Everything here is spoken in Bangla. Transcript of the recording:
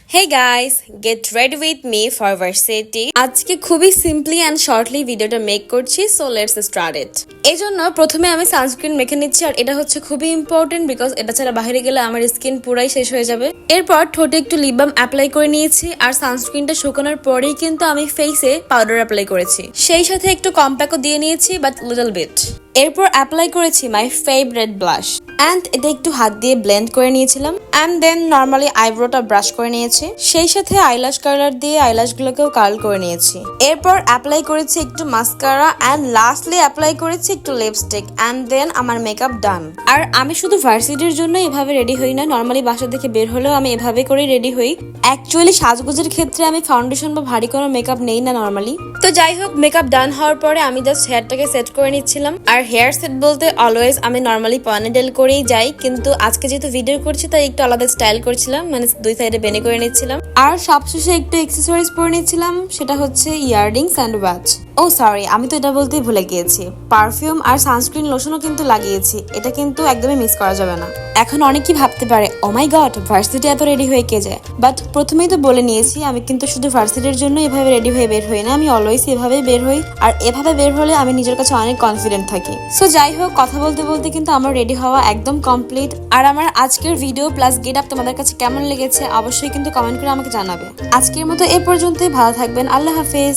Hey guys, get ready with me for varsity. আজকে খুবই সিম্পলি অ্যান্ড শর্টলি ভিডিওটা মেক করছি, সো লেটস স্টার্ট ইট। এই জন্য প্রথমে আমি সানস্ক্রিন মেখে নিচ্ছি, আর এটা হচ্ছে খুবই ইম্পর্টেন্ট বিকজ এটা ছাড়া বাইরে গেলে আমার স্কিন পুরাই শেষ হয়ে যাবে। এরপর ঠোঁটে একটু লিপ বাম অ্যাপ্লাই করে নিয়েছি, আর সানস্ক্রিনটা শুকানোর পরেই কিন্তু আমি ফেসে পাউডার অ্যাপ্লাই করেছি, সেই সাথে একটু কম্প্যাক্টও দিয়ে নিয়েছি বাট লিটল বিট। এরপর অ্যাপ্লাই করেছি মাই ফেভারিট ব্লাশ, অ্যান্ড এটা একটু হাত দিয়ে ব্লেন্ড করে নিয়েছিলাম, অ্যান্ড দেন নর্মালি আইব্রোটা ব্রাশ করে নিয়েছি, সেই সাথে আইল্যাশ কালার দিয়ে আইল্যাশ গুলোকেও কার্ল করে নিয়েছি। এরপর অ্যাপ্লাই করেছি একটু মাস্কারা, অ্যান্ড লাস্টলি অ্যাপ্লাই করেছি একটু লিপস্টিক, অ্যান্ড দেন আমার মেকআপ ডান। আর আমি শুধু ভার্সিটির জন্য এভাবে রেডি হই না, নর্মালি বাসা থেকে বের হলেও আমি এভাবে করেই রেডি হই। অ্যাকচুয়ালি সাজগোজের ক্ষেত্রে আমি ফাউন্ডেশন বা ভারী কোনো মেকআপ নেই না নর্মালি। তো যাই হোক, মেকআপ ডান হওয়ার পরে আমি জাস্ট হেয়ারটাকে সেট করে নিচ্ছিলাম। আর হেয়ার সেট বলতে অলওয়েজ আমি নর্মালি পনিটেল করেই যাই, কিন্তু আজকে যেহেতু ভিডিও করছি তাই একটু আলাদা স্টাইল করছিলাম, মানে দুই সাইডে বেনে করে নিচ্ছিলাম। আর সবশেষে একটু এক্সেসরিজ পরে নিচ্ছিলাম, সেটা হচ্ছে earrings and watch. Oh sorry, আমি তো এটা বলতেই ভুলে গিয়েছি, পারফিউম আর সানস্ক্রিন লোশনও কিন্তু লাগিয়েছি, এটা কিন্তু একদমই মিস করা যাবে না। এখন অনেকেই ভাবতে পারে ও মাই গড, ভার্সিটি এত রেডি হয়ে কে যায়, বাট প্রথমেই তো বলে নিয়েছি আমি কিন্তু শুধু ভার্সিটির জন্য এভাবে রেডি হয়ে বের হই না, আমি অলওয়েজ এভাবেই বের হই, আর এভাবে বের হলে আমি নিজের কাছে অনেক কনফিডেন্ট থাকি। সো যাই হোক, কথা বলতে বলতে কিন্তু আমার রেডি হওয়া একদম কমপ্লিট। আর আমার আজকের ভিডিও প্লাস গেট আপ তোমাদের কাছে কেমন লেগেছে অবশ্যই কিন্তু কমেন্ট করে আমাকে জানাবে। আজকের মতো এ পর্যন্তই, ভালো থাকবেন, আল্লাহ হাফেজ।